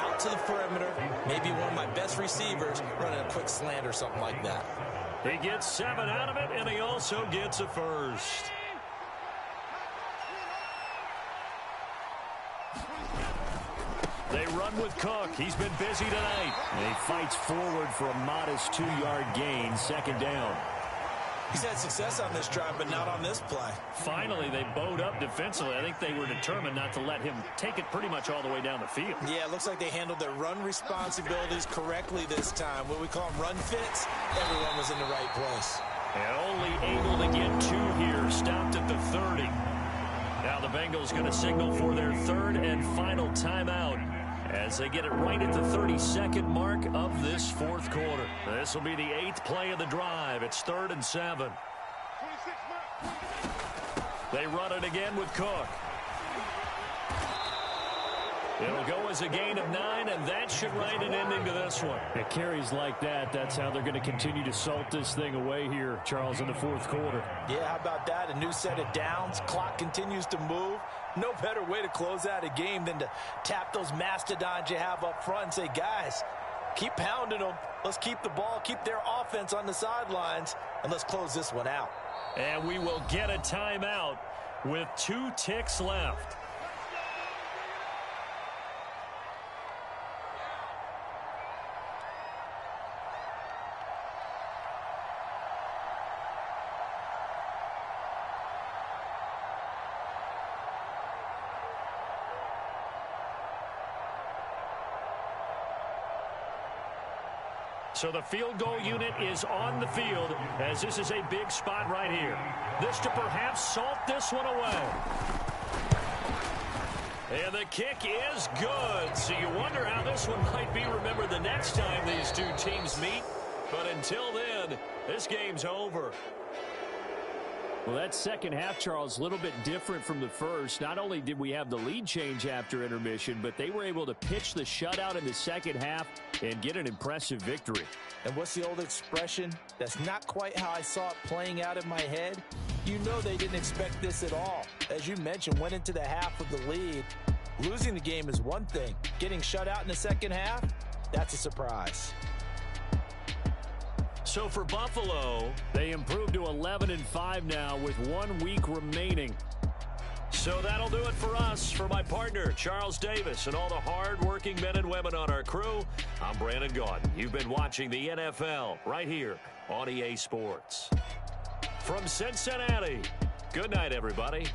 out to the perimeter, maybe one of my best receivers running a quick slant or something like that. He gets 7 out of it, and he also gets a first. They run with Cook. He's been busy tonight. And he fights forward for a modest 2-yard gain, 2nd down. He's had success on this drive, but not on this play. Finally, they bowed up defensively. I think they were determined not to let him take it pretty much all the way down the field. Yeah, it looks like they handled their run responsibilities correctly this time. What we call them run fits, everyone was in the right place. And only able to get 2 here, stopped at the 30. Now the Bengals going to signal for their 3rd and final timeout as they get it right at the 32nd mark of this 4th quarter. This will be the 8th play of the drive. It's 3rd and 7. They run it again with Cook. It'll go as a gain of 9, and that should write an ending to this one. It carries like that. That's how they're going to continue to salt this thing away here, Charles, in the 4th quarter. Yeah, how about that? A new set of downs. Clock continues to move. No better way to close out a game than to tap those mastodons you have up front and say, guys, keep pounding them. Let's keep the ball, keep their offense on the sidelines, and let's close this one out. And we will get a timeout with 2 ticks left. So the field goal unit is on the field as this is a big spot right here. This to perhaps salt this one away. And the kick is good. So you wonder how this one might be remembered the next time these two teams meet. But until then, this game's over. Well, that second half, Charles, a little bit different from the first. Not only did we have the lead change after intermission, but they were able to pitch the shutout in the second half and get an impressive victory. And what's the old expression? That's not quite how I saw it playing out in my head. You know they didn't expect this at all. As you mentioned, went into the half with the lead. Losing the game is one thing. Getting shut out in the second half, that's a surprise. So for Buffalo, they improved to 11-5 now with 1 week remaining. So that'll do it for us. For my partner, Charles Davis, and all the hard-working men and women on our crew, I'm Brandon Gaudin. You've been watching the NFL right here on EA Sports. From Cincinnati, good night, everybody.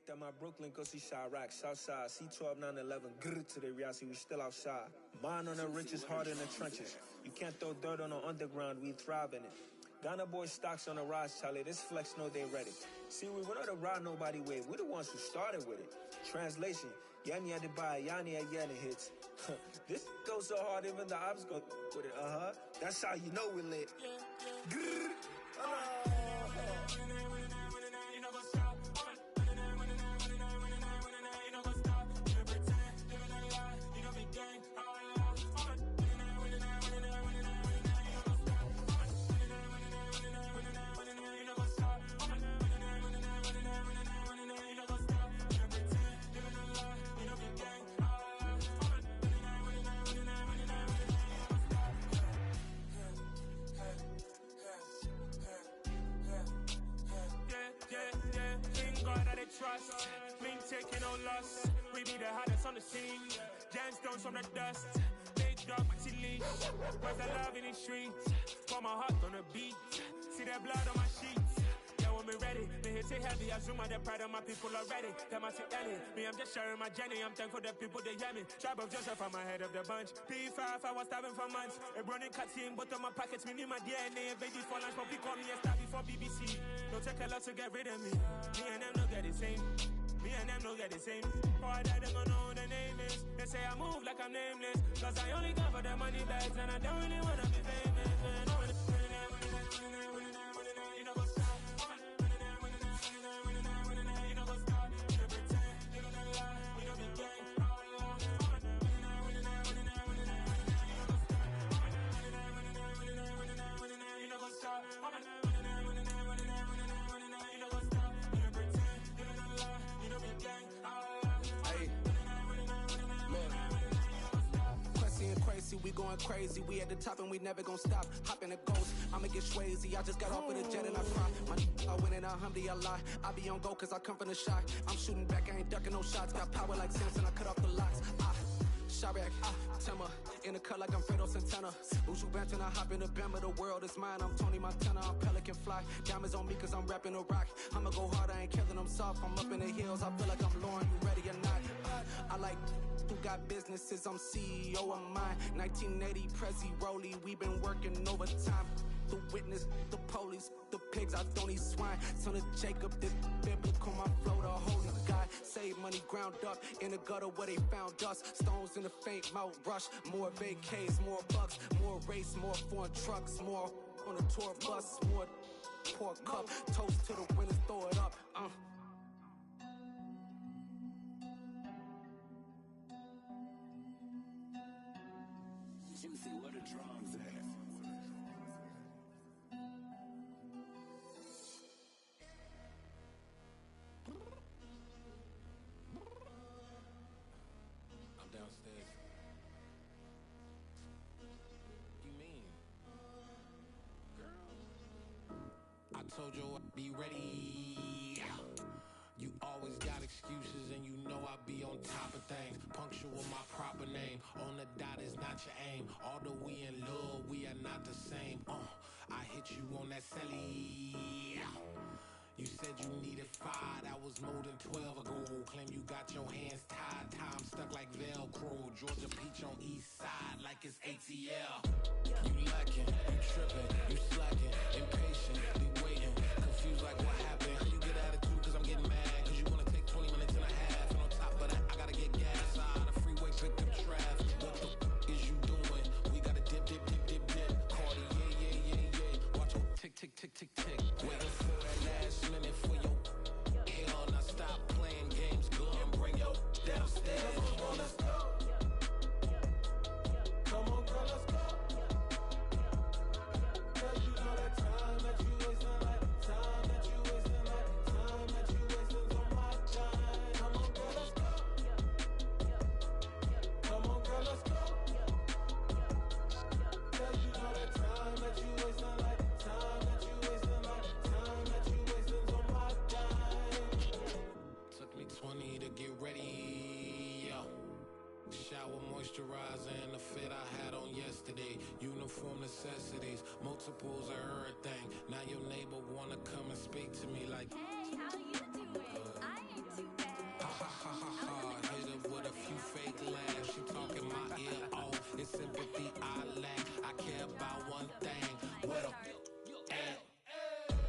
Nicked at my Brooklyn, go see Chirac, Southside, C12, 911, grrr to the reality, we still outside. Mine on the riches, hard in the trenches. You can't throw dirt on the underground, we thrive in it. Ghana boys stocks on the rise, Charlie, this flex know they ready. See, we went on to ride nobody with, we the ones who started with it. Translation, Yanni had to buy, Yanni had Yanni hits. This goes so hard, even the ops go with it, That's how you know we lit. Grrr, Trust, we ain't taking no loss. We be the hottest on the scene. Gemstones from the dust. Big dog, but leash. Where's the love in the streets? Pour my heart on the beat. See that blood on my sheets. Yeah, when we ready, me hit it heavy. I zoom out the pride of my people already. Them I see Ellie. Me, I'm just sharing my journey. I'm thankful that people they hear me. Tribe of Joseph, I'm ahead of the bunch. P5, I was starving for months. A running cuts in, but on my pockets, me need my DNA. And baby for lunch, but we call me a star before BBC. Don't take a lot to get rid of me. Me and them don't get the same. Me and them don't get the same. For I die, they gon' know who the name is. They say I move like I'm nameless. Cause I only come for the money bags. And I don't really wanna be famous. You know what's up? You know what's up? You don't pretend. You don't lie. You don't be gang. You know what's up? We going crazy, we at the top and we never gon' stop. Hop in a ghost, I'ma get swayzy. I just got off with a jet and I cry. I win in a Humvee, I lie. I be on go cause I come from the shot. I'm shooting back, I ain't ducking no shots. Got power like Samson, I cut off the locks. Chirac, Tema, in the cut like I'm Fredo Santana. Uju Banton, I hop in the Bama, the world is mine. I'm Tony Montana, I'm Pelican Fly. Diamonds on me cause I'm rapping a rock. I'ma go hard, I ain't killing them soft. I'm up in the hills, I feel like I'm Lauren, you ready or not? I like who got businesses, I'm CEO of mine. 1980 Prezi Rolly, we been working overtime. The witness, the police, the pigs, I don't eat swine. Son of Jacob, this biblical, my flow, the holy God. Save money ground up in the gutter where they found us. Stones in the faint Mount Rush. More vacays, more bucks, more race, more foreign trucks, more on a tour bus, more pour cup. Toast to the winners, throw it up. Juicy, where the drums at? I'm downstairs. You mean? Girl, I told you I'd be ready. You always got excuses and you know I be on top of things. Punctual my proper name. On the dot is not your aim. Although we in love, we are not the same. I hit you on that celly. You said you needed 5, that was more than 12 ago. Claim you got your hands tied, time stuck like Velcro. Georgia Peach on east side like it's ATL. You lacking, you tripping, you slacking, impatient, be waiting, confused like what happened. How you get attitude cause I'm getting mad, cause you wanna take 20 minutes and a half. And on top of that, I gotta get gas side, the freeway pick up traffic. What the is you doing? We gotta dip, dip, dip, dip, dip. Cardi, yeah. Watch your tick, tick, tick, tick, tick. Waiting for that last minute for your hell. Now stop playing games, go and bring your downstairs. Come on, let's go. Come on, girl, let's go. Cause you know that time that you wasting, like time that you wasting, like time that you wasting on my time. Come on, girl, let's go. Come on, girl, let's go. Cause you know that time that you wasting, like time that you wasting, like time that you wasting on my time. Took me 20 to get ready. Shower moisturizer and the fit I had on yesterday. Uniform necessities, multiples of everything. Now your neighbor wanna come and speak to me like, hey, how you doing? I ain't too bad.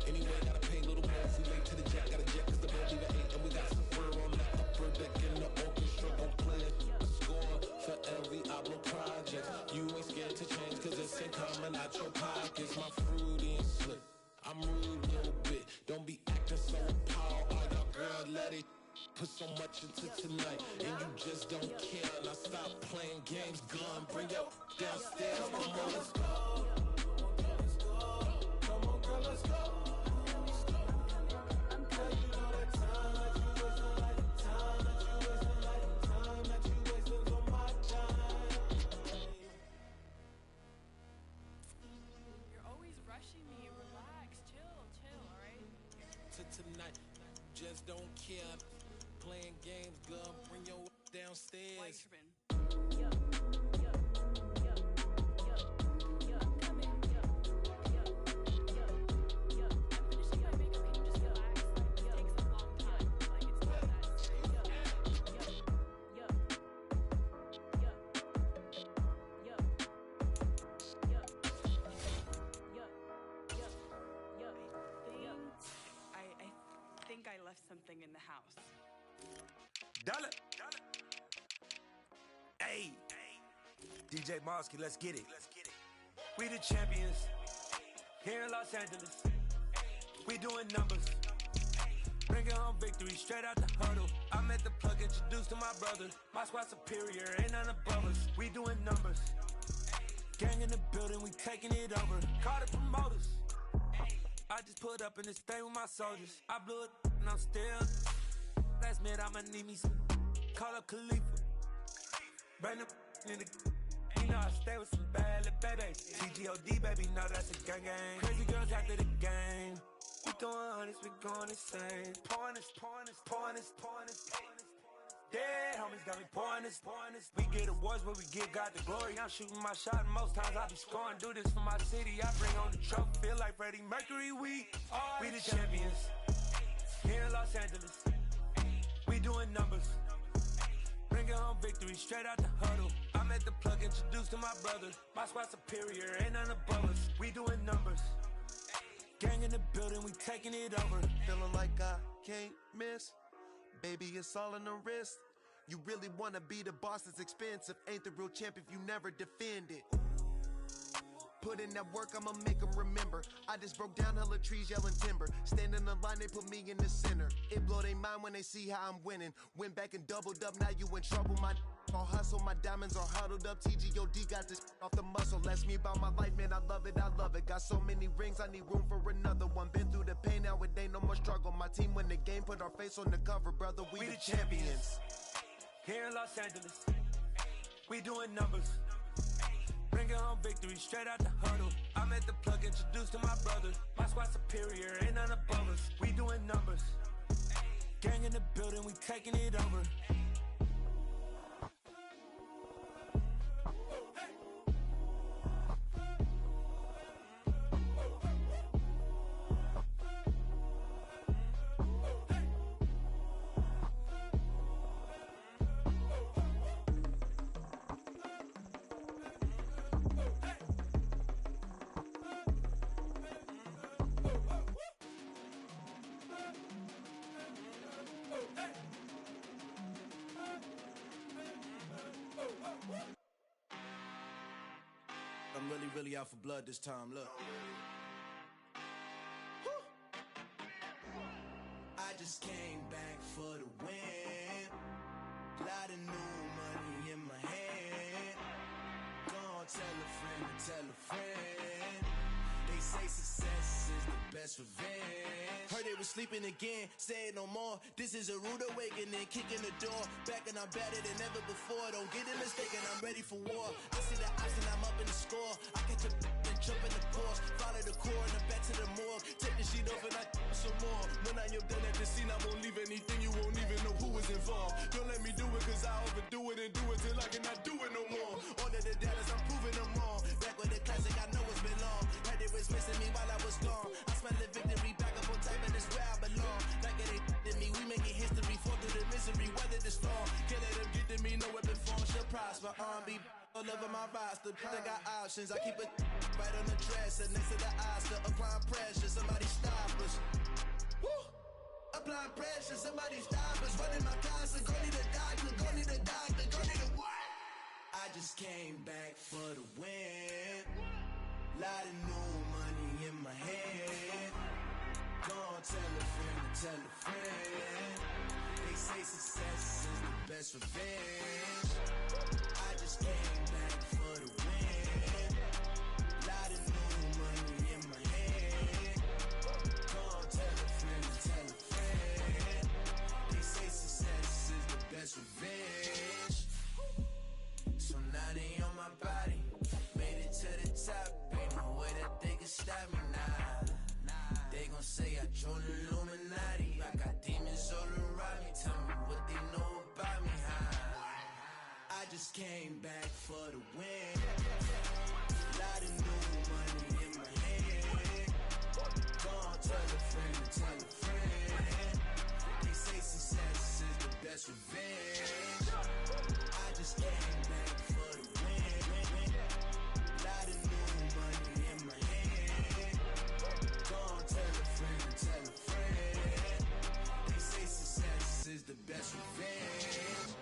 Anyway, gotta pay a little more if we late to the jet. Got a jet cause the boat leave at 8. And we got some fur on the upper deck. And the orchestra gon' play a score for every album project. You ain't scared to change cause it's ain't coming out your pockets. My fruity and slick, I'm rude a little bit. Don't be acting so power. All y'all girl, let it put so much into tonight. And you just don't care. Now stop playing games, gun. Bring your downstairs. Come on, let's go. Come on, girl, let's go. Tonight, just don't care. Playing games, girl, bring your downstairs. I left something in the house. Dollar. Hey. DJ Mosky, let's get it. We the champions here in Los Angeles. We doing numbers. Bringing home victory straight out the huddle. I'm at the plug, introduced to my brother. My squad superior, ain't none above us. We doing numbers. Gang in the building, we taking it over. Call the promoters. I just put up in this thing with my soldiers. I blew it and I'm still. Last minute I'ma need me some. Call up Khalifa. Bring them in the. You know I stay with some bad little babies. TGOD baby, know that's a gang gang. Crazy girls after the game. We throwing hundreds, we going insane. Pouring this. Dead homies got me pouring this. We get awards, but we give God the glory. I'm shooting my shot, and most times I be scoring. Do this for my city, I bring on the trophy. Feel like Freddie Mercury, we the champions here in Los Angeles. We doing numbers. Bringing home victory straight out the huddle. I'm at the plug, introduced to my brother. My squad superior, ain't none above us. We doing numbers. Gang in the building, we taking it over. Feeling like I can't miss. Baby, it's all in the wrist. You really wanna be the boss, it's expensive. Ain't the real champ if you never defend it. Put in that work, I'ma make them remember. I just broke down hella trees, yelling timber. Stand in the line, they put me in the center. It blow their mind when they see how I'm winning. Went back and doubled up, now you in trouble. My all hustle, my diamonds are huddled up. TGOD got this off the muscle. Ask me about my life, man, I love it. Got so many rings, I need room for another one. Been through the pain, now it ain't no more struggle. My team win the game, put our face on the cover, brother. We the champions. Here in Los Angeles, we doing numbers. Bringing home victory straight out the huddle. I'm at the plug, introduced to my brother. My squad superior, ain't none above us. We doing numbers. Gang in the building, we taking it over. I'm really out for blood this time, look. I just came back for the win. Lot of new money in my hand. Gonna tell a friend to tell a friend. They say success is the best revenge. Heard they was sleeping again, say it no more. This is a rude awakening, kicking the door. Back and I'm better than ever before. Don't get it mistaken, I'm ready for war. I see the option, I'm up in the score. I catch a and jump in the course. Follow the core and back to the morgue. Take the sheet off and I some more. When I am done at the scene, I won't leave anything. You won't even know who is involved. Don't let me do it cause I overdo it and do it till I cannot do it no more. All of the Dallas, I'm proving them wrong. Back with the classic, I know it's been long. Heard it was missing me while I was gone. I smell the victory, back up on time and it's where I belong. Like it ain't to me, we making history. Fall through the misery, weather the storm. Can't let them get to me, no weapon form shall prosper. R&B all over my roster, I got options. I keep it right on the dresser, next to the Oscar. Applying pressure, somebody stop us. all these diamonds, running my closet. Go need a doctor, go need a doctor, go need a what? I just came back for the win. Lot of new money in my head. Gonna tell a friend to tell a friend. They say success is the best revenge. I just came back for the win. Lot of new money in my head. Gonna tell a friend to tell a friend. They say success is the best revenge. So now they on my body. Made it to the top. Ain't no way that they can stop me now. They gon' say I joined the Illuminati. I got demons all around me. Tell me what they know about me, huh? I just came back for the win. Lot of new money in my head. Gonna tell a friend to tell a friend. They say success is the best revenge. I just came back for the win. Lot of new money in my head. Gonna tell a friend to tell a friend. They say success is the best revenge.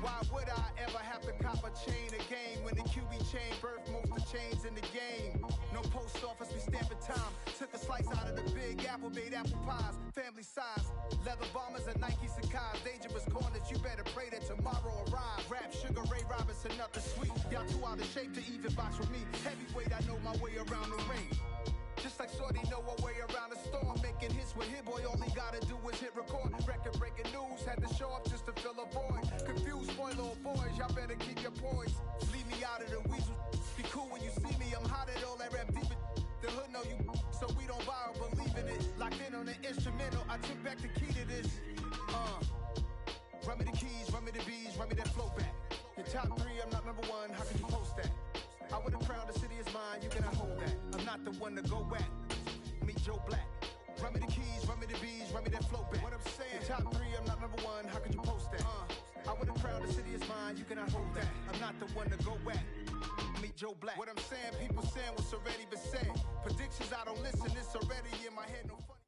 Why would I ever have to cop a chain again when the QB chain birthed most of the chains in the game? No post office, we stamping time. Took a slice out of the big apple, made apple pies, family size. Leather bombers and Nike Sacai's. Dangerous corners, you better pray that tomorrow arrives. Rap, Sugar Ray Robinson, nothing sweet. Y'all too out of shape to even box with me. Heavyweight, I know my way around the ring. Just like Shorty know her way around the storm. Making hits with Hit Boy, all he gotta do is hit record. Record breaking news, had to show up just to fill a void. Confused boy, little boys, y'all better keep your poise. Leave me out of the weasel. Be cool when you see me, I'm hot at all that rap deep. The hood know you, so we don't borrow, believe in it. Locked in on the instrumental, I took back the key to this. Run me the keys, run me the bees, run me that flow back. Your top three, I'm not number one, how can you post that? I would have crowned the city is mine, you cannot hold that. I'm not the one to go back. Meet Joe Black. Run me the keys, run me the bees, run me that flow back. What I'm saying, your top three, I'm not number one, how could you post that? I would have crowned the city is mine, you cannot hold that. I'm not the one to go back. Meet Joe Black. What I'm saying, people saying what's already been said. Predictions, I don't listen, it's already in my head, no funny.